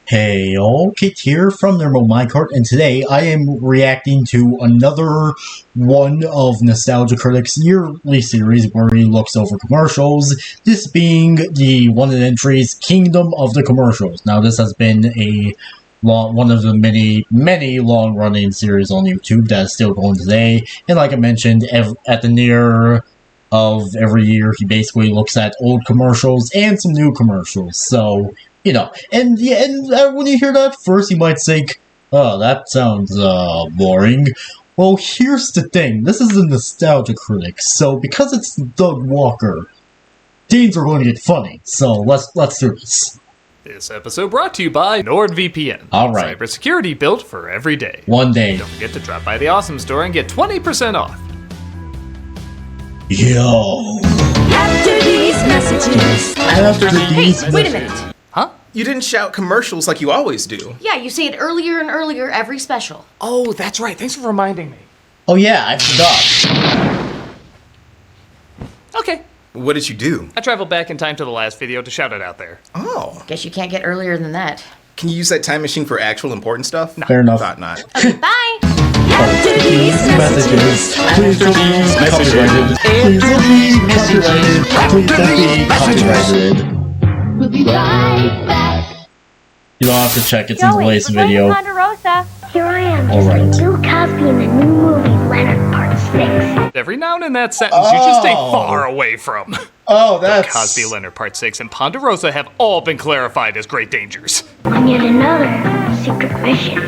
Hey y'all, Kit here from Normal Minecart, and today I am reacting to another one of Nostalgia Critic's yearly series where he looks over commercials, this being the one in entries Kingdom of the Commercials. Now this has been one of the many long-running series on YouTube that is still going today, and like I mentioned, at the near of every year he basically looks at old commercials and some new commercials, so you know, and when you hear that first, you might think, oh, that sounds, boring. Well, here's the thing. This is a Nostalgia Critic, so because it's Doug Walker, things are going to get funny. So, let's do this. This episode brought to you by NordVPN. Alright. Cybersecurity built for every day. One day. Don't forget to drop by the Awesome Store and get 20% off. Yo. After these messages. After Wait a minute. Huh? You didn't shout commercials like you always do. Yeah, you say it earlier and earlier every special. Oh, that's right. Thanks for reminding me. Oh yeah, I forgot. Okay. What did you do? I traveled back in time to the last video to shout it out there. Oh. Guess you can't get earlier than that. Can you use that time machine for actual important stuff? Fair enough. Thought not. Okay, bye. After these messages, please don't be copyrighted. Please don't be copyrighted. Please don't be copyrighted. We'll be right back. You don't have to check, it's in the latest video. Here I am, All right. Bill Cosby in the new movie Leonard Part 6. Every noun in that sentence you should stay far away from. Oh, that's... Cosby, Leonard Part 6, and Ponderosa have all been clarified as great dangers. And yet another secret mission.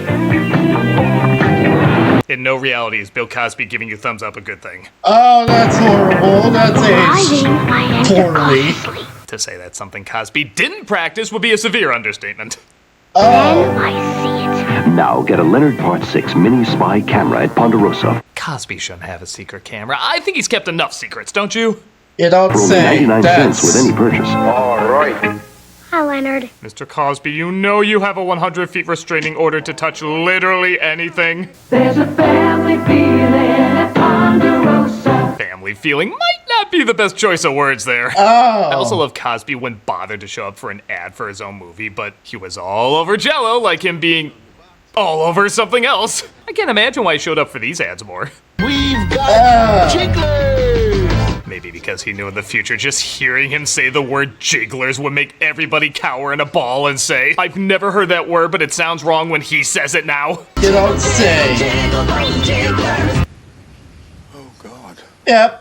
In no reality is Bill Cosby giving you thumbs up a good thing. Oh, that's horrible. That's Arriving, I had to poorly. fall asleep. To say that's something Cosby didn't practice would be a severe understatement. Then I see it. Now get a Leonard Part 6 mini spy camera at Ponderosa. Cosby shouldn't have a secret camera. I think he's kept enough secrets, don't you? You don't For only say. 99 That's... cents with any purchase. Hi, Leonard. Mr. Cosby, you know you have a 100 feet restraining order to touch literally anything. There's a family feeling at Ponderosa. Family feeling might not be the best choice of words there. Oh. I also love Cosby wouldn't bother to show up for an ad for his own movie, but he was all over Jell-O like him being all over something else. I can't imagine why he showed up for these ads more. We've got Jigglers! Maybe because he knew in the future just hearing him say the word jigglers would make everybody cower in a ball and say, I've never heard that word, but it sounds wrong when he says it now. You don't say. Oh, God. Yep.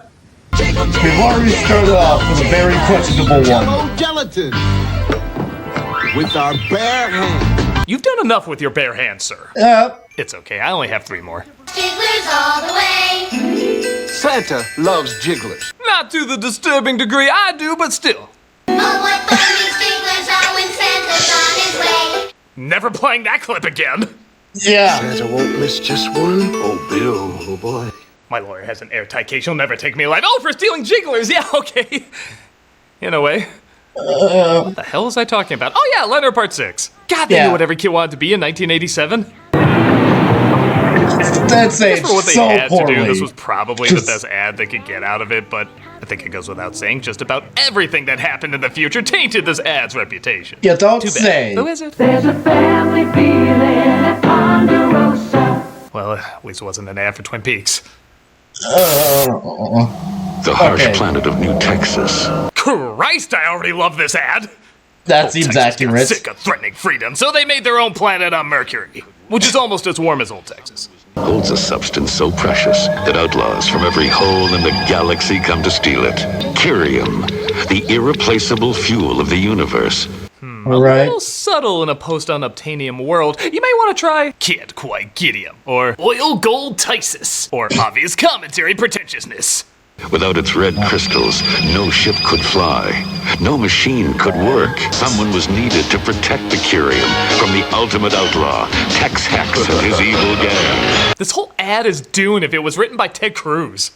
We've already started off with a very questionable one. Yellow gelatin. With our bare hands. You've done enough with your bare hands, sir. Yep. It's okay, I only have 3 more. Jigglers all the way. Santa loves jigglers. Not to the disturbing degree I do, but still. Oh, what fun these jigglers are when Santa's on his way. Never playing that clip again. Yeah. Santa won't miss just one. Oh, Bill, oh boy. My lawyer has an airtight case, he'll never take me alive. Oh, for stealing jigglers, yeah, okay. In a way. What the hell was I talking about? Oh yeah, Leonard Part 6. God, they knew what every kid wanted to be in 1987. That's For what they so had poorly. to do, this was probably the best ad they could get out of it, but I think it goes without saying just about everything that happened in the future tainted this ad's reputation. You don't Too bad. say. Who is it? There's a family feeling at Ponderosa. Well, at least it wasn't an ad for Twin Peaks. The harsh planet of New Texas. Christ, I already love this ad! That seems Texas got accurate. sick of threatening freedom, so they made their own planet on Mercury, which is almost as warm as old Texas. Holds a substance so precious that outlaws from every hole in the galaxy come to steal it. Curium, the irreplaceable fuel of the universe. A Alright. little subtle in a post-unobtainium world. You may want to try Can't Quite Gideum, or Oil Gold Tysis, or Obvious Commentary Pretentiousness. Without its red crystals, no ship could fly. No machine could work. Someone was needed to protect the Curium from the ultimate outlaw, Tex Hex and his evil gang. This whole ad is Dune if it was written by Ted Cruz.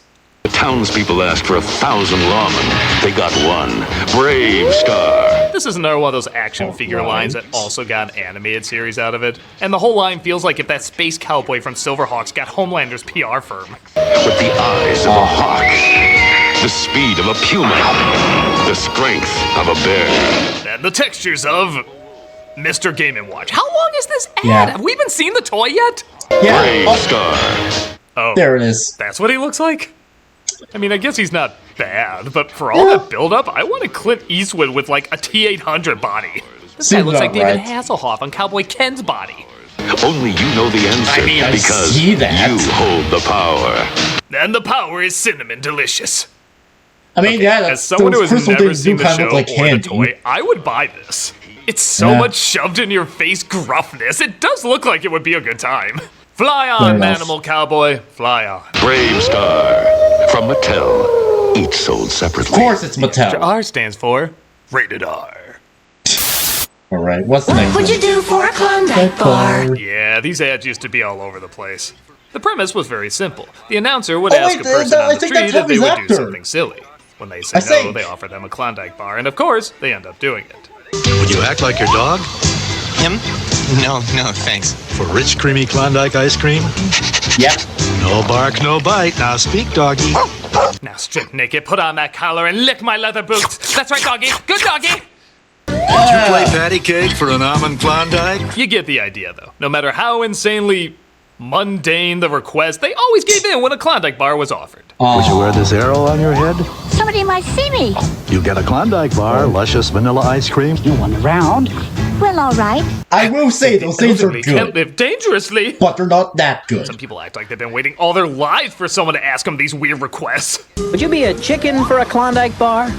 The townspeople asked for 1,000 lawmen. They got one. Brave Star. This is another one of those action figure lines that also got an animated series out of it. And the whole line feels like if that space cowboy from Silverhawks got Homelander's PR firm. With the eyes of a hawk, the speed of a puma, the strength of a bear. And the textures of Mr. Game & Watch. How long is this ad? Yeah. Have we even seen the toy yet? Yeah. Brave Oh, Star. Oh, there it is. that's what he looks like? I mean, I guess he's not bad, but for all that build-up, I want a Clint Eastwood with, like, a T-800 body. This guy Seems looks like about David right. Hasselhoff on Cowboy Ken's body. Only you know the answer I mean, I because see that. you hold the power. And the power is cinnamon delicious. I mean, yeah, As someone who those has crystal never things do seen the kind show of look like or the candy. toy, I would buy this. It's so Yeah. much shoved in your face gruffness. It does look like it would be a good time. Fly Fair on, enough. Manimal Cowboy. Fly on. Brave Star. From Mattel. Each sold separately. Of course, it's Mattel. R stands for Rated R. All right, what's the next What'd you do for a Klondike bar? Yeah, these ads used to be all over the place. The premise was very simple. The announcer would Oh, ask wait, a person I on the think street that's if they Tommy's would actor. do something silly. When they say I no, think. they offer them a Klondike bar, and of course, they end up doing it. Would you act like your dog? Him? No, thanks. For rich, creamy Klondike ice cream? Yep. No bark, no bite. Now speak, doggy. Now strip naked, put on that collar, and lick my leather boots. That's right, doggy. Good doggy. Would you play patty cake for an almond Klondike? You get the idea, though. No matter how insanely mundane the request, they always gave in when a Klondike bar was offered. Would you wear this arrow on your head? Somebody might see me. You get a Klondike bar, luscious vanilla ice cream. You want around? Well, all right. I will say those things are Elderly can't good, live dangerously. but they're not that good. Some people act like they've been waiting all their lives for someone to ask them these weird requests. Would you be a chicken for a Klondike bar?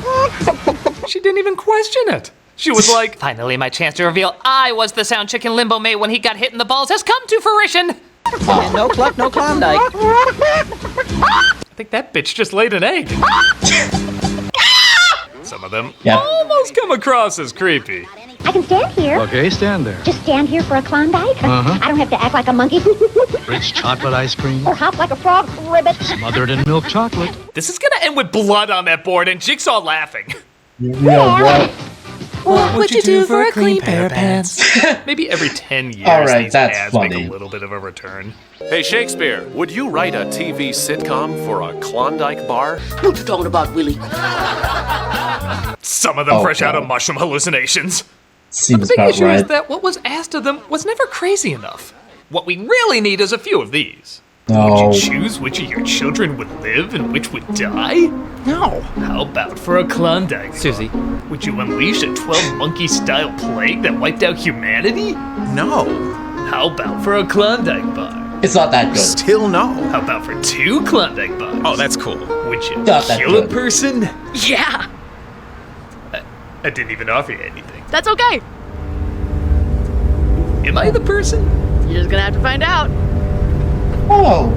She didn't even question it. She was like, finally my chance to reveal I was the sound chicken Limbo made when he got hit in the balls has come to fruition. And no cluck, no Klondike. I think that bitch just laid an egg. Some of them Yeah. almost come across as creepy. I can stand here. Okay, stand there. Just stand here for a Klondike. Uh-huh. I don't have to act like a monkey Rich chocolate ice cream, or hop like a frog ribbit. smothered in milk chocolate. This is gonna end with blood on that board and Jigsaw laughing. Yeah, what? What would you do for a clean pair of pants? Maybe every 10 years All right, these that's ads funny. make a little bit of a return. Hey, Shakespeare, would you write a TV sitcom for a Klondike bar? What you talking about, Willie? Some of them Oh, fresh out of God. mushroom hallucinations. The Seems big about issue is right. that what was asked of them was never crazy enough. What we really need is a few of these. No. Would you choose which of your children would live and which would die? No. How about for a Klondike? Susie. Would you unleash a 12-monkey-style plague that wiped out humanity? No. How about for a Klondike bar? It's not that good. Still no. How about for 2 Klondike bars? Oh, that's cool. Would you Not that kill a good. person? Yeah, I didn't even offer you anything. that's okay. Am I the person? You're just gonna have to find out. Oh.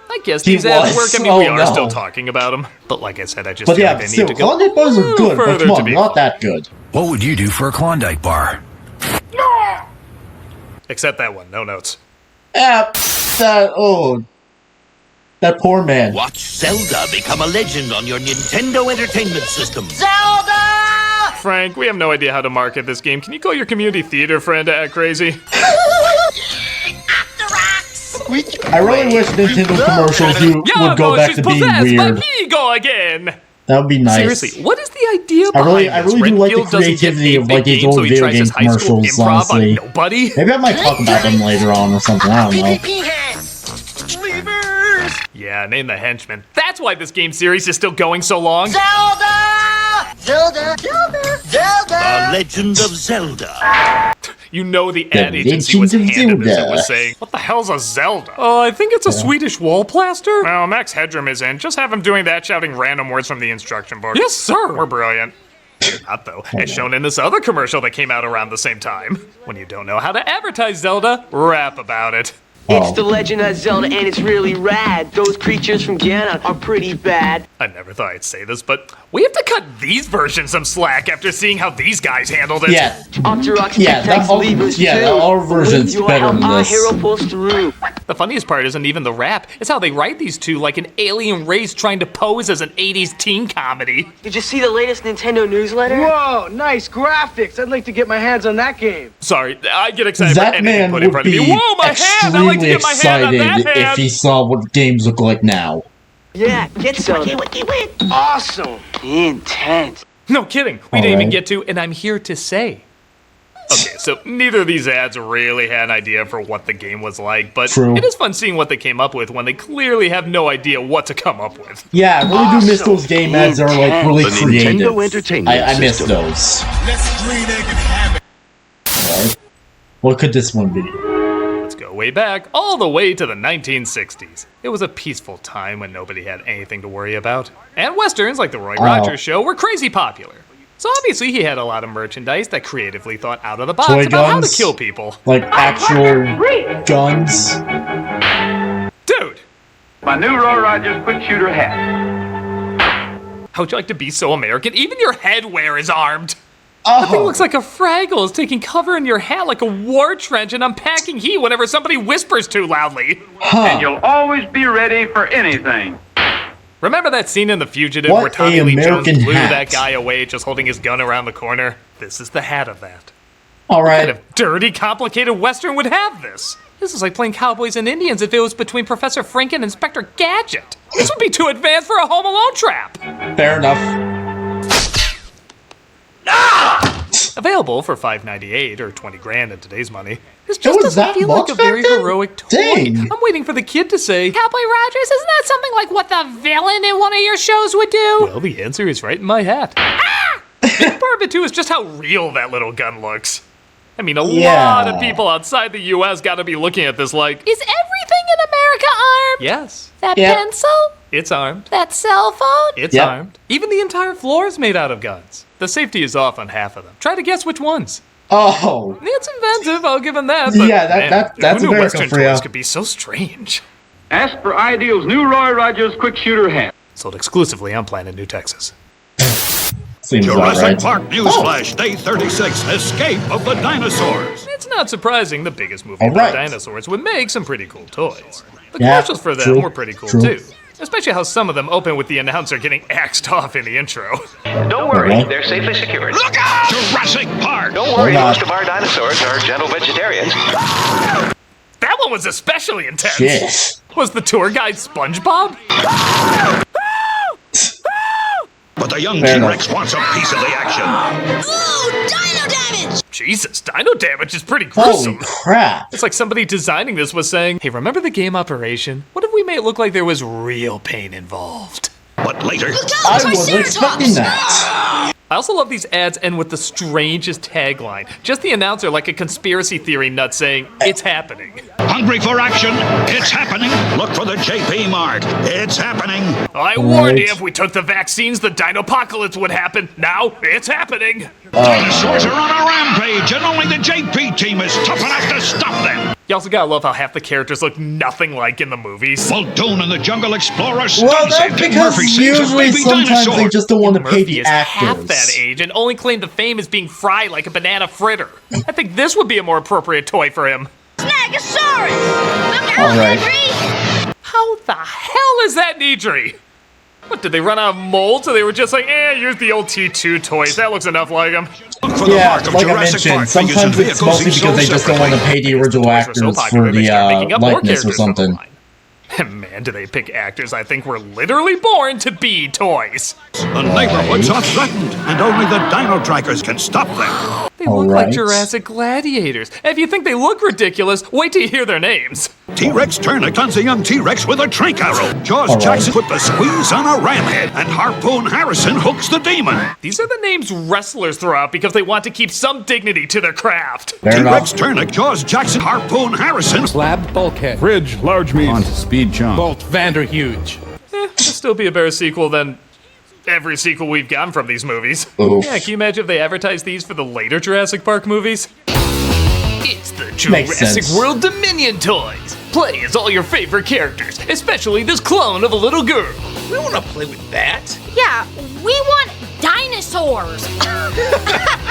I guess He these ads was. work. I mean, we Oh, are no. still talking about them. But like I said, I just But feel yeah, like I still, need to go Klondike bars are good, but further come to on, be not that good. What would you do for a Klondike bar? Except that one, no notes. That poor man. Watch Zelda become a legend on your Nintendo Entertainment System. Frank, we have no idea how to market this game. Can you call your community theater friend to act crazy? I really wish Nintendo commercials would go back to being possessed weird. by ego again. That would be nice. Seriously, what is the idea I behind really this? do like the Renfield doesn't get creativity of paid like these games, old so he video tries game his high school commercials, improv honestly. on nobody. Maybe I might talk about them later on or something, I don't know. Yeah, name the henchman. That's why this game series is still going so long. The Legend of Zelda. You know the The ad agency was Legend of handed this and Zelda. was saying, what the hell's a Zelda? I think it's a Swedish wall plaster. Well, Max Headroom is in. Just have him doing that, shouting random words from the instruction book. Yes, sir. We're brilliant. Not though, as shown in this other commercial that came out around the same time. When you don't know how to advertise Zelda, rap about it. It's The Legend of Zelda, and it's really rad. Those creatures from Ganon are pretty bad. I never thought I'd say this, but we have to cut these versions some slack after seeing how these guys handled it. Yeah. Yeah, our version's better than Our this. hero pulls through. The funniest part isn't even the rap. It's how they write these two like an alien race trying to pose as an 80s teen comedy. Did you see the latest Nintendo newsletter? Whoa, nice graphics. I'd like to get my hands on that game. Sorry, I get excited for That anything man put in would front of be me. Whoa, my hand! I like to extremely get my hand on excited that if hand! he saw what games look like now. Yeah, get Zelda. Awesome. Intense. No kidding. We didn't even get to, and I'm here to say. Okay, so neither of these ads really had an idea for what the game was like, but True. it is fun seeing what they came up with when they clearly have no idea what to come up with. Yeah, I really do miss those game ads that are like really The creative. Nintendo Entertainment I miss System. those. Let's agree they can have it. Alright. What could this one be? Let's go way back, all the way to the 1960s. It was a peaceful time when nobody had anything to worry about. And westerns like the Roy Rogers Show were crazy popular. So obviously he had a lot of merchandise that creatively thought out of the box Toy about how to guns? kill people. Like actual guns? Dude! My new Roy Rogers quick shooter hat. How would you like to be so American? Even your headwear is armed! Oh. The thing looks like a Fraggle is taking cover in your hat like a war trench and unpacking heat whenever somebody whispers too loudly. And you'll always be ready for anything. Remember that scene in The Fugitive What where Tommy a Lee Jones American blew hat. that guy away just holding his gun around the corner? This is the hat of that. Alright. What kind of dirty, complicated Western would have this? This is like playing Cowboys and Indians if it was between Professor Frink and Inspector Gadget. This would be too advanced for a Home Alone trap. Fair enough. Available for $5.98 or 20 grand in today's money. This It just was doesn't that feel like much a very back then? heroic toy. Dang. I'm waiting for the kid to say, Cowboy Rogers, isn't that something like what the villain in one of your shows would do? Well, the answer is right in my hat. The part of it, too, is just how real that little gun looks. I mean, a lot of people outside the U.S. got to be looking at this like, Is everything in America armed? yes, That Yep. pencil? it's armed. That cell phone? It's Yep. armed. Even the entire floor is made out of guns. The safety is off on half of them. Try to guess which ones. Oh. It's inventive, I'll give him that. But Yeah, man, that's who knew America Western for ya. toys could be so strange. Ask for Ideal's new Roy Rogers quick shooter hat. Sold exclusively on Planet New Texas. Seems Jurassic alright. Park Newsflash, Day 36, Escape of the Dinosaurs. It's not surprising the biggest movie All about right. dinosaurs would make some pretty cool toys. The Yeah, commercials for them true, were pretty cool true. too. Especially how some of them open with the announcer getting axed off in the intro. Don't worry, Okay. they're safely secured. Look out! Jurassic Park! Don't worry, Hold on. most of our dinosaurs are gentle vegetarians. That one was especially intense. Shit. Was the tour guide SpongeBob? But the young Fair T-Rex wants a piece of the action. Ooh, dino damage! Jesus, dino damage is pretty Holy gruesome. crap. It's like somebody designing this was saying, hey, remember the game Operation? What if we made it look like there was real pain involved? But later, I wasn't expecting that. I also love these ads end with the strangest tagline. Just the announcer like a conspiracy theory nut saying, it's happening. hungry for action? It's happening. Look for the JP mark. It's happening. I warned you if we took the vaccines, the dinopocalypse would happen. Now, it's happening. Dinosaurs are on a rampage, and only the JP team is tough enough to stop them. You also gotta love how half the characters look nothing like in the movies. Muldoon and the Jungle Explorer Well, stunts that's after because Murphy sees a usually baby sometimes dinosaur. they just don't want to pay Murphy the is half actors. that age and only claimed to fame as being fried like a banana fritter. I think this would be a more appropriate toy for him. Snagosaurus! Look out, All right. Henry! How the hell is that Needry? What, did they run out of molds so they were just like, use the old T2 toys, that looks enough like them. Yeah, like I mentioned, sometimes it's mostly because they just don't want to pay the original actors for the likeness or something. Man, do they pick actors I think were literally born to be toys. The neighborhoods are threatened, and only the Dino Trackers can stop them. They look like Jurassic gladiators. And if you think they look ridiculous, wait till you hear their names. T-Rex Turner guns a young T-Rex with a trank arrow. Jaws Jackson put the squeeze on a ram head, and Harpoon Harrison hooks the demon. These are the names wrestlers throw out because they want to keep some dignity to their craft. T-Rex Turner, Jaws Jackson, Harpoon Harrison. Slab bulkhead. Bridge, large meat. Onto speed jump. Bolt Vanderhuge. It'll still be a better sequel than every sequel we've gotten from these movies. Oof. Yeah, can you imagine if they advertised these for the later Jurassic Park movies? It It's the Makes Jurassic sense. World Dominion toys. Play as all your favorite characters, especially this clone of a little girl. We want to play with that. Yeah, we want dinosaurs.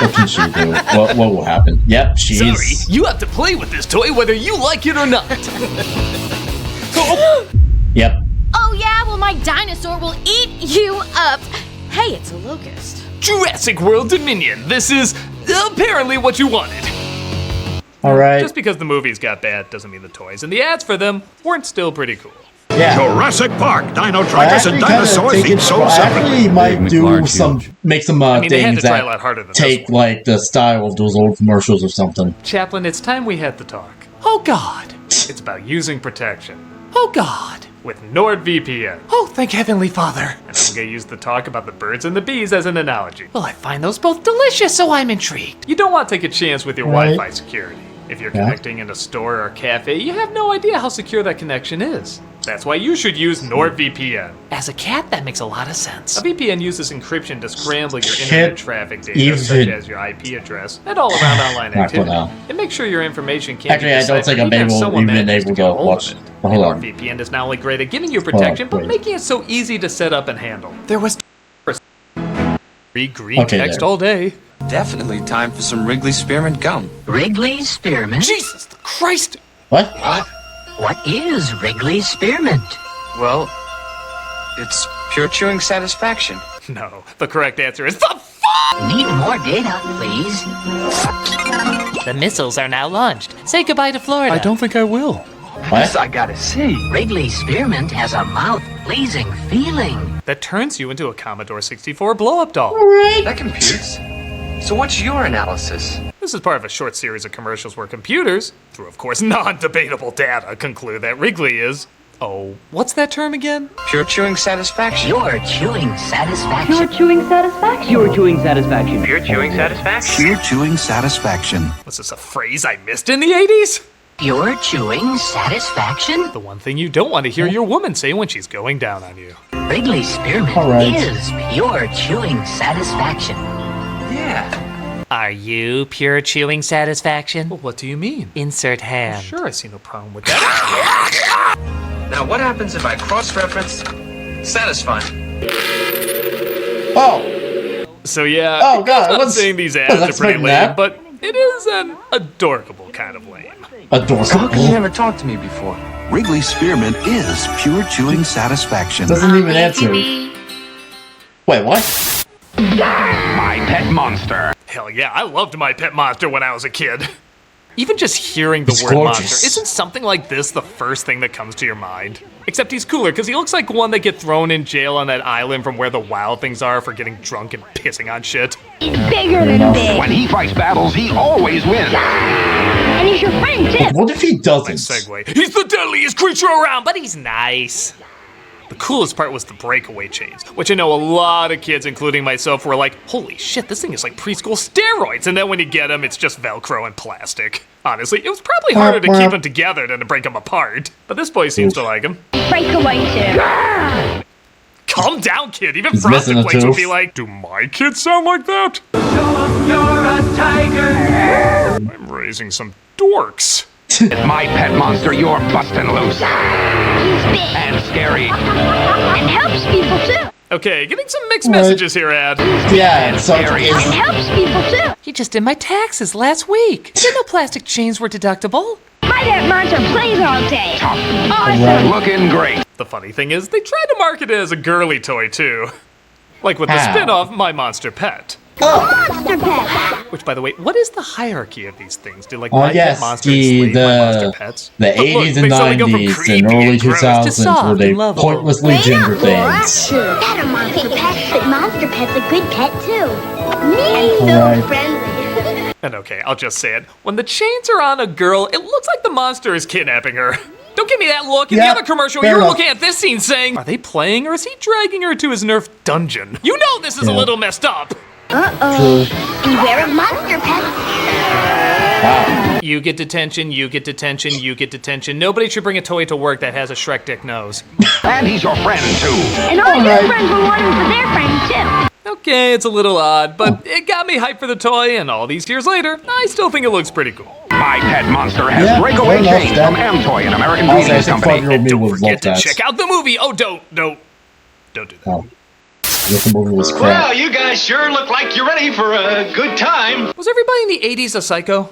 What can she do? What will happen? Yep, she's... Sorry, you have to play with this toy whether you like it or not. Yep. Oh yeah, well my dinosaur will eat you up. Hey, it's a locust. Jurassic World Dominion. This is apparently what you wanted. Alright. Just because the movies got bad doesn't mean the toys and the ads for them weren't still pretty cool. Yeah. Jurassic Park, Dinotricus and dinosaurs eat so I actually might do some, make some I mean, they had things to try a lot that harder than take like the style of those old commercials or something. Chaplain, it's time we had the talk. Oh God. It's about using protection. Oh God. With NordVPN. Oh, thank Heavenly Father. And I'm gonna use the talk about the birds and the bees as an analogy. Well, I find those both delicious, so I'm intrigued. You don't want to take a chance with your Right. Wi-Fi security. If you're Yeah. connecting in a store or cafe, you have no idea how secure that connection is. That's why you should use NordVPN. As a cat, that makes a lot of sense. A VPN uses encryption to scramble your internet traffic data, such as your IP address, and all around online Not for activity. now. And make sure your information can't Actually, be I don't deciphered think I'm even if able, someone even manages able get to a hold watch. of it. Hold on. NordVPN is not only great at giving you protection, but wait. making it so easy to set up and handle. There was green Okay, text there. all day. Definitely time for some Wrigley Spearmint gum. Wrigley Spearmint? Jesus Christ! What? What is Wrigley Spearmint? Well, it's pure chewing satisfaction. No, the correct answer is the Need more data, please. The missiles are now launched. Say goodbye to Florida. I don't think I will. What? I gotta see. Wrigley Spearmint has a mouth-pleasing feeling. That turns you into a Commodore 64 blow-up doll. That computes. So what's your analysis? This is part of a short series of commercials where computers, through of course non-debatable data, conclude that Wrigley is... Oh, what's that term again? Pure chewing satisfaction. Pure chewing satisfaction. Pure chewing satisfaction. Pure chewing satisfaction. Pure chewing satisfaction. Pure chewing satisfaction. Was this a phrase I missed in the 80s? Pure chewing satisfaction? The one thing you don't want to hear your woman say when she's going down on you. Wrigley Spearmint Alright. is pure chewing satisfaction. Yeah. Are you pure chewing satisfaction? Well, what do you mean? Insert hand. Sure, I see no problem with that. Now what happens if I cross-reference satisfying? Oh! So yeah, Oh, God, I'm not what's- saying these was ads I are pretty expecting lame, that? but it is an adorable kind of lame. So how come you Adorable. never talked to me before? Wrigley Spearmint is pure chewing satisfaction. Doesn't even answer. Wait, what? My pet monster. Hell yeah, I loved My Pet Monster when I was a kid. Even just hearing the It's word gorgeous. monster, isn't something like this the first thing that comes to your mind? Except he's cooler, because he looks like one that get thrown in jail on that island from where the wild things are for getting drunk and pissing on shit. He's bigger than big. When he fights battles, he always wins. And he's your friend too. What if he doesn't? Segue. He's the deadliest creature around, but he's nice. The coolest part was the breakaway chains, which I know a lot of kids, including myself, were like, holy shit, this thing is like preschool steroids. And then when you get them, it's just Velcro and plastic. Honestly, it was probably harder to keep them together than to break them apart. But this boy seems to like them. Breakaway too. Calm down, kid. Even He's Frosted missing a Flakes would tooth. be like, do my kids sound like that? You're a tiger. I'm raising some dorks. My pet monster, you're busting loose. He's big. And scary. And helps people too. Okay, getting some mixed messages here, Ad. Yeah, it's And helps people too. He just did my taxes last week. Didn't know plastic chains were deductible. My pet monster plays all day. Awesome. Right. Looking great. The funny thing is, they tried to market it as a girly toy, too. Like with the How? spin-off, My Monster Pet. Monster pet. Which, by the way, what is the hierarchy of these things? Do like Oh, My yes, Pet Monster slave My Monster Pets? the Look, 80s and they suddenly go from 90s creepy and early and gross to 2000s soft where they and lovable. pointlessly gender things. Better monster pet. But monster pet's a good pet too. Me so Alright. friendly. And okay, I'll just say it. When the chains are on a girl, it looks like the monster is kidnapping her. Don't give me that look. In the Yeah, other commercial, fair you're enough. looking at this scene saying, are they playing or is he dragging her to his Nerf dungeon? You know this is a Yeah. little messed up. Uh-oh. Beware of monster pets. Wow. You get detention, you get detention, you get detention. Nobody should bring a toy to work that has a Shrek dick nose. And he's your friend, too. And all your friends will want him for their friends too. Okay, it's a little odd, but it got me hyped for the toy, and all these years later, I still think it looks pretty cool. My Pet Monster has Yeah, breakaway fair enough, chains that- from Amtoy, an American I was breeding asking company. 5-year-old me Don't would forget love to that. check out the movie. Oh, don't do that. Oh. I guess the movie was crap. Well, you guys sure look like you're ready for a good time. Was everybody in the 80s a psycho?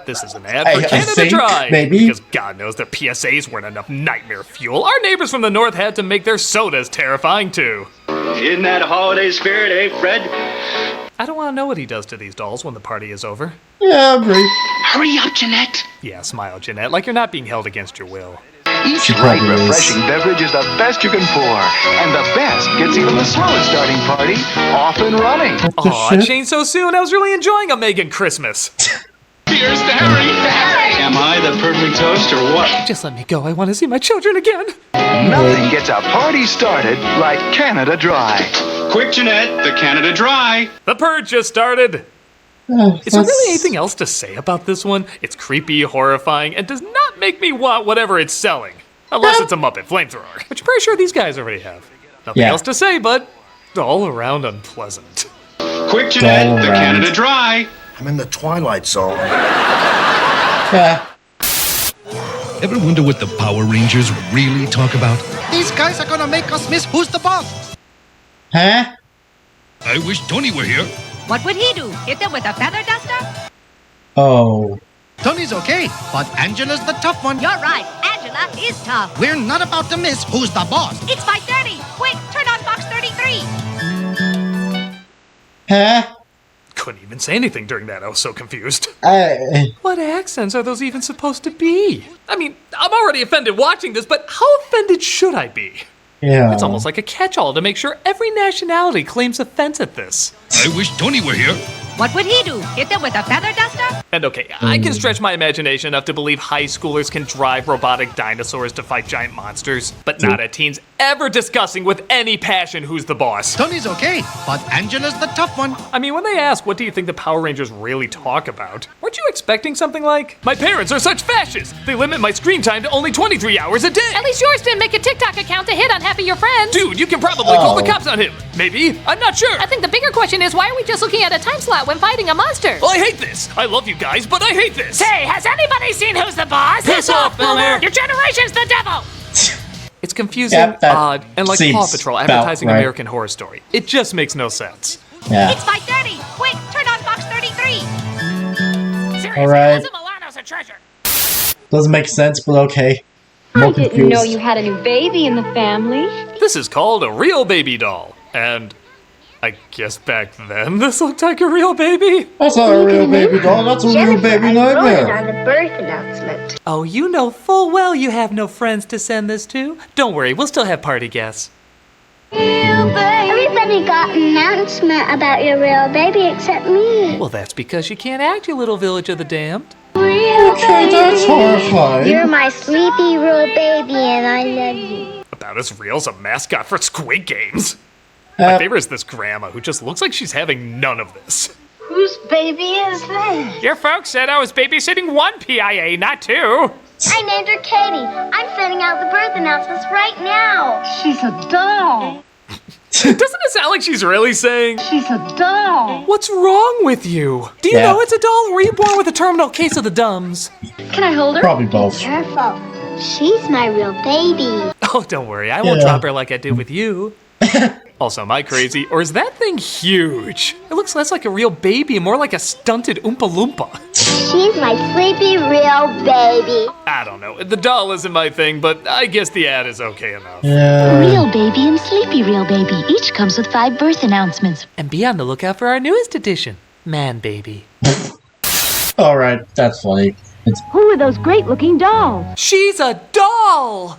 This is an ad I for Canada think, Dry. maybe. Because God knows their PSAs weren't enough nightmare fuel. Our neighbors from the north had to make their sodas terrifying too. Isn't that a holiday spirit, eh, Fred? I don't want to know what he does to these dolls when the party is over. Yeah, I agree. Hurry up, Jeanette. Yeah, smile, Jeanette, like you're not being held against your will. Each She light, probably is. refreshing beverage is the best you can pour. And the best gets even the slowest starting party off and running. Aw, it changed so soon. I was really enjoying a Megan Christmas. Here's to Harry. Am I the perfect host or what? Just let me go. I want to see my children again. Nothing gets a party started like Canada Dry. Quick, Jeanette, the Canada Dry. The purge just started. Is there really anything else to say about this one? It's creepy, horrifying, and does not make me want whatever it's selling. Unless it's a Muppet flamethrower, which I'm pretty sure these guys already have. Nothing else to say, but all around unpleasant. Quick, Jeanette, the Canada Dry. I'm in the Twilight Zone. Yeah. Ever wonder what the Power Rangers really talk about? These guys are gonna make us miss who's the boss. Huh? I wish Tony were here. What would he do? Hit them with a feather duster? Oh. Tony's okay, but Angela's the tough one. You're right. Angela is tough. We're not about to miss who's the boss. It's 5:30. Quick, turn on box 33. Huh? Couldn't even say anything during that. I was so confused. I... What accents are those even supposed to be? I mean, I'm already offended watching this, but how offended should I be? Yeah. It's almost like a catch-all to make sure every nationality claims offense at this. I wish Tony were here. What would he do? Hit them with a feather duster? And okay, I can stretch my imagination enough to believe high schoolers can drive robotic dinosaurs to fight giant monsters, but not a teens ever discussing with any passion who's the boss. Tony's okay, but Angela's the tough one. I mean, when they ask, what do you think the Power Rangers really talk about? Weren't you expecting something like, my parents are such fascists! They limit my screen time to only 23 hours a day! At least yours didn't make a TikTok account to hit on half of your friends. Dude, you can probably call the cops on him. Maybe. I'm not sure. I think the bigger question is, why are we just looking at a time slot when fighting a monster? Well, I hate this. I love you guys, but I hate this. Hey, has anybody seen Who's the Boss? Piss off, Boomer. Your generation's the devil! It's confusing, Yep, odd, and like seems Paw Patrol about advertising right. American Horror Story. It just makes no sense. Yeah. It's 5:30. Quick, turn on box 33. Seriously, Alright. Rosa Milano's a treasure. Doesn't make sense, but okay. More I didn't confused. know you had a new baby in the family. This is called a real baby doll, and I guess back then this looked like a real baby. That's not a real baby doll, that's a real baby nightmare. on the birth announcement. Oh, you know full well you have no friends to send this to. Don't worry, we'll still have party guests. Everybody got an announcement about your real baby except me. Well, that's because you can't act, you little village of the damned. Okay, that's horrifying. You're my sleepy real baby and I love you. About as real as a mascot for Squid Games. My favorite is this grandma who just looks like she's having none of this. Whose baby is this? Your folks said I was babysitting one PIA, not two. I named her Katie. I'm sending out the birth announcements right now. She's a doll. Doesn't it sound like she's really saying, She's a doll. what's wrong with you? Do you know it's a doll, or were you born with a terminal case of the dumbs? Can I hold her? Probably both. Careful. She's my real baby. Oh, don't worry, I won't drop her like I did with you. Also, am I crazy, or is that thing huge? It looks less like a real baby and more like a stunted Oompa Loompa. She's my sleepy real baby. I don't know, the doll isn't my thing, but I guess the ad is okay enough. Real baby and sleepy real baby. Each comes with 5 birth announcements. And be on the lookout for our newest edition, Man Baby. Alright, that's funny. Who are those great looking dolls? She's a doll!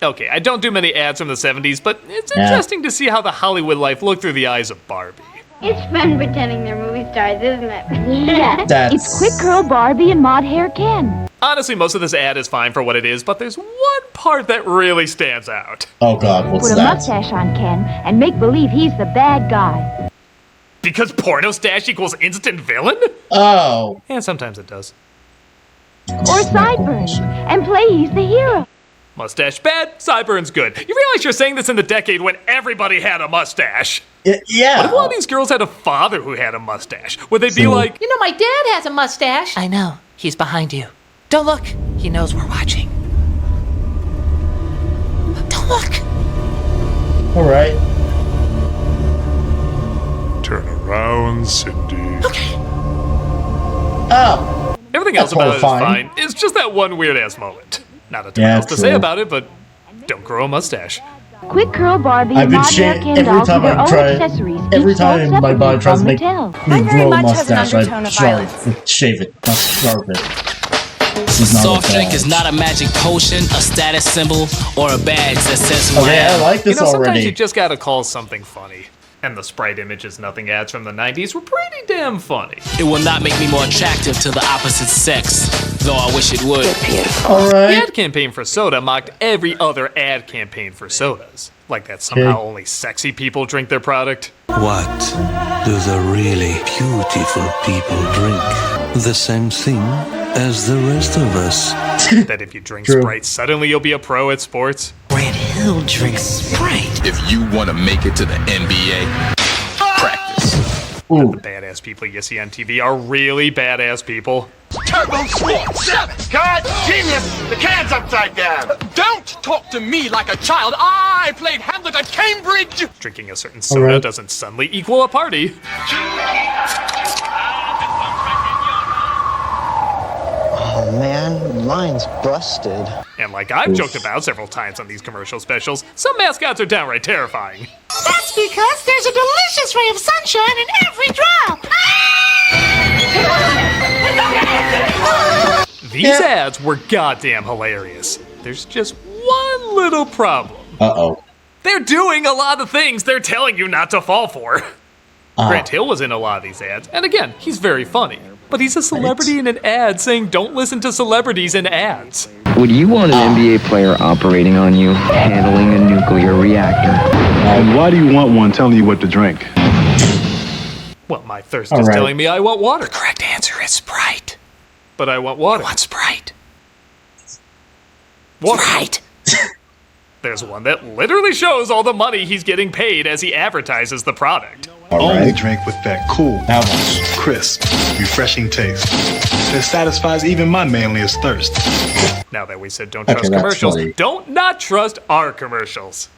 Okay, I don't do many ads from the 70s, but it's interesting to see how the Hollywood life looked through the eyes of Barbie. It's fun pretending they're movie stars, isn't it? Yeah. It's Quick Curl Barbie and Mod Hair Ken. Honestly, most of this ad is fine for what it is, but there's one part that really stands out. Oh god, what's Put a that? mustache on Ken and make believe he's the bad guy. Because porno stash equals instant villain? Oh. And sometimes it does. Or sideburns and play he's the hero. Mustache bad, sideburns good. You realize you're saying this in the decade when everybody had a mustache? Yeah. What if one of these girls had a father who had a mustache? Would they be like, You know, my dad has a mustache. I know. He's behind you. Don't look. He knows we're watching. Don't look. Alright. Turn around, Cindy. Okay. Oh. Everything else about it is fine. It's just that one weird-ass moment. Not a ton else to say about it, but don't grow a mustache. Quick Curl Barbie I've been and every time I try, every time my body tries to make me grow a mustache, I shave it, not sharp it. Soft drink is not a magic potion, a status symbol, or a badge that says who I am. I like this sometimes already. you just gotta call something funny. And the Sprite Images Nothing ads from the 90s were pretty damn funny. It will not make me more attractive to the opposite sex, though I wish it would. The ad campaign for soda mocked every other ad campaign for sodas. Like that somehow only sexy people drink their product. What do the really beautiful people drink? The same thing as the rest of us. That if you drink Sprite, suddenly you'll be a pro at sports. Grant Hill drinks Sprite. If you want to make it to the NBA, practice. The badass people you see on TV are really badass people. Turbo Sports 7! God, genius! The can's upside down! Don't talk to me like a child! I played Hamlet at Cambridge! Drinking a certain soda doesn't suddenly equal a party. Oh man, line's busted. And like I've joked about several times on these commercial specials, some mascots are downright terrifying. That's because there's a delicious ray of sunshine in every drop. These ads were goddamn hilarious. There's just one little problem. Uh-oh. They're doing a lot of things they're telling you not to fall for. Grant Hill was in a lot of these ads, and again, he's very funny. But he's a celebrity in an ad saying don't listen to celebrities in ads. Would you want an NBA player operating on you, handling a nuclear reactor? And why do you want one telling you what to drink? Well, my thirst is telling me I want water. The correct answer is Sprite. But I want water. I want Sprite. Water. Sprite. There's one that literally shows all the money he's getting paid as he advertises the product. Only drink with that cool, crisp, refreshing taste that satisfies even my manliest thirst. Now that we said don't trust commercials, don't not trust our commercials.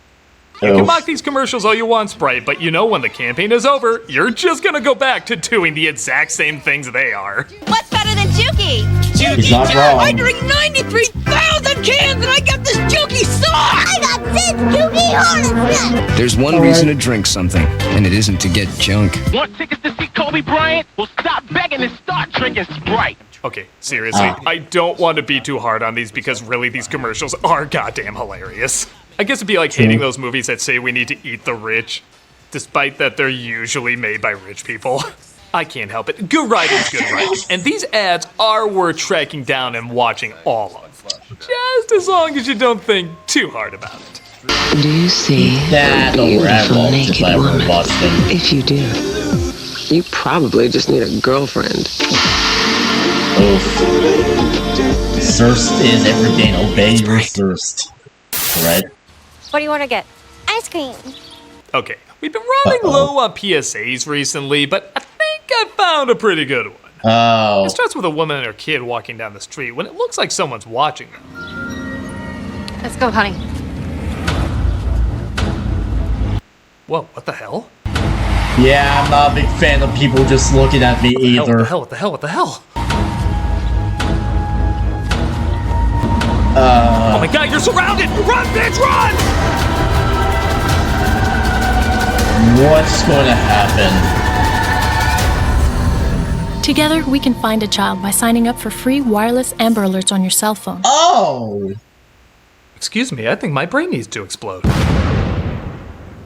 You can mock these commercials all you want, Sprite, but you know when the campaign is over, you're just gonna go back to doing the exact same things they are. What's better than Juki? He's not wrong. I drink 93,000 cans and I got this Juki sauce! I got this Juki hornet. There's one reason to drink something, and it isn't to get junk. Want tickets to see Kobe Bryant? Well, stop begging and start drinking Sprite. Okay, seriously, I don't want to be too hard on these because really these commercials are goddamn hilarious. I guess it'd be like hating those movies that say we need to eat the rich, despite that they're usually made by rich people. I can't help it. Good writing's good writing. And these ads are worth tracking down and watching all of. Just as long as you don't think too hard about it. Do you see a beautiful naked woman? If you do, you probably just need a girlfriend. Oof. Thirst is everything. Obey your thirst. Right? What do you want to get? Ice cream. Okay, we've been running low on PSAs recently, but I think I found a pretty good one. Oh. It starts with a woman and her kid walking down the street when it looks like someone's watching them. Let's go, honey. Whoa, what the hell? Yeah, I'm not a big fan of people just looking at me either. What the hell? Oh my god, you're surrounded! Run, bitch, run! What's going to happen? Together, we can find a child by signing up for free wireless Amber Alerts on your cell phone. Oh! Excuse me, I think my brain needs to explode.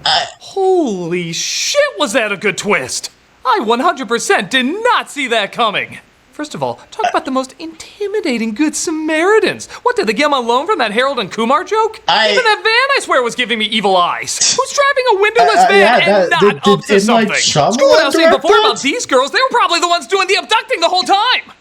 Holy shit, was that a good twist? I 100% did not see that coming. First of all, talk about the most intimidating Good Samaritans. What, did they get them on loan from that Harold and Kumar joke? Even that van, I swear, was giving me evil eyes. Who's driving a windowless van and not up to something? Screw what I was saying before about these girls. They were probably the ones doing the abducting the whole time.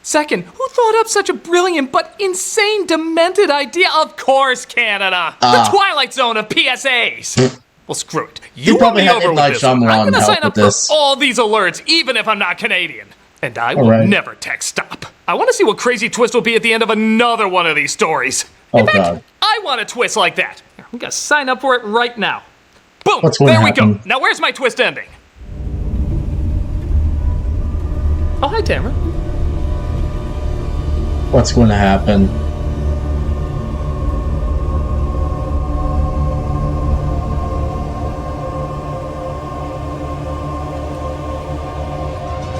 Second, who thought up such a brilliant but insane, demented idea? Of course, Canada. The Twilight Zone of PSAs. Well, screw it. You probably won me over with this one. I'm going to sign up for all these alerts, even if I'm not Canadian. And I will never text stop. I want to see what crazy twist will be at the end of another one of these stories. In fact, God. I want a twist like that. I'm gonna sign up for it right now. Boom! What's going to There we happen? go. Now where's my twist ending? Oh, hi, Tamara. What's going to happen?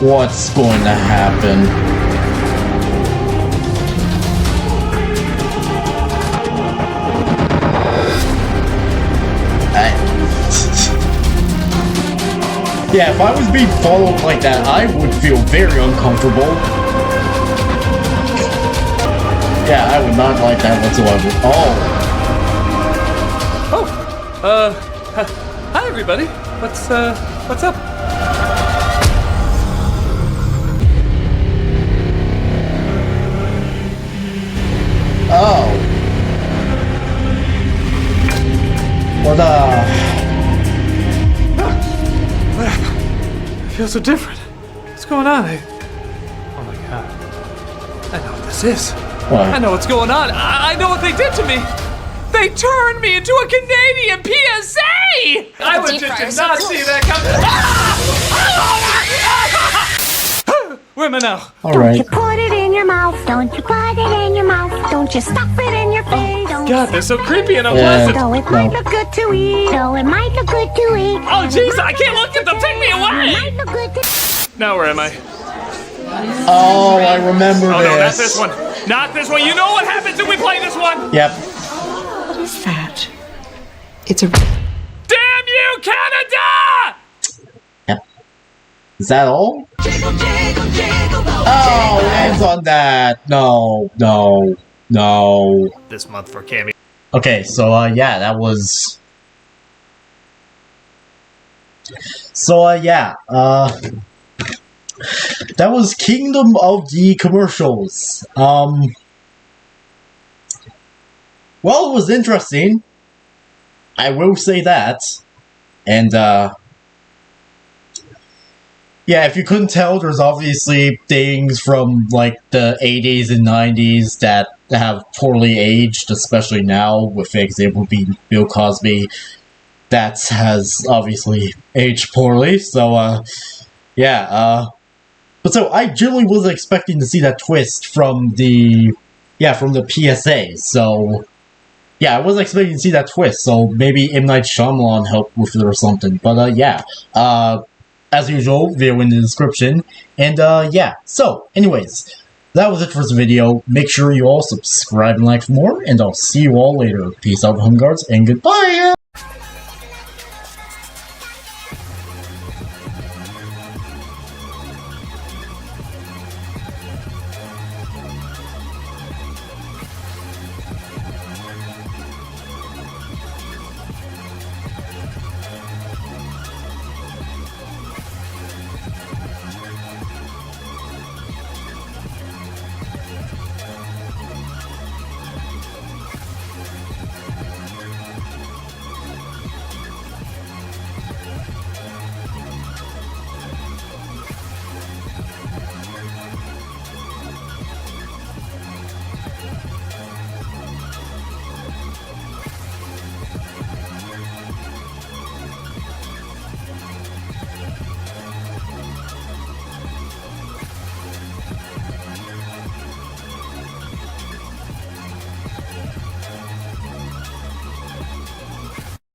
What's going to happen? Yeah, if I was being followed like that, I would feel very uncomfortable. Yeah, I would not like that whatsoever. Hi everybody. What's up? Oh. What I feel so different. What's going on? Oh my god. I know what this is. What? I know what's going on. I know what they did to me. They turned me into a Canadian PSA! I legit did not see that coming. Where am I now? Alright. Don't you put it in your mouth. Don't you put it in your mouth. Don't you stuff it in your face. God, they're so creepy and unpleasant. Though it might look good to eat. Though it might look good to eat. Oh jeez, I can't look at them. Take me away. Might look good to... Now where am I? Oh, I remember this. Oh no, not this one. Not this one. You know what happens when we play this one? Yep. What is that? It's a... Damn you, Canada! Yep. Is that all? Oh, it ends on that. No. This month for Cammy. Okay, so, yeah, that was... So, yeah, that was Kingdom of the Commercials. Well, it was interesting. I will say that. And, yeah, if you couldn't tell, there's obviously things from, like, the 80s and 90s that have poorly aged, especially now, with the example being Bill Cosby. That has obviously aged poorly, so, yeah, but so, I generally wasn't expecting to see that twist from the PSA, so, yeah, I wasn't expecting to see that twist, so maybe M. Night Shyamalan helped with it or something, but, yeah, as usual, video in the description, and, yeah, so, anyways, that was it for this video. Make sure you all subscribe and like for more, and I'll see you all later. Peace out, Home Guards, and goodbye!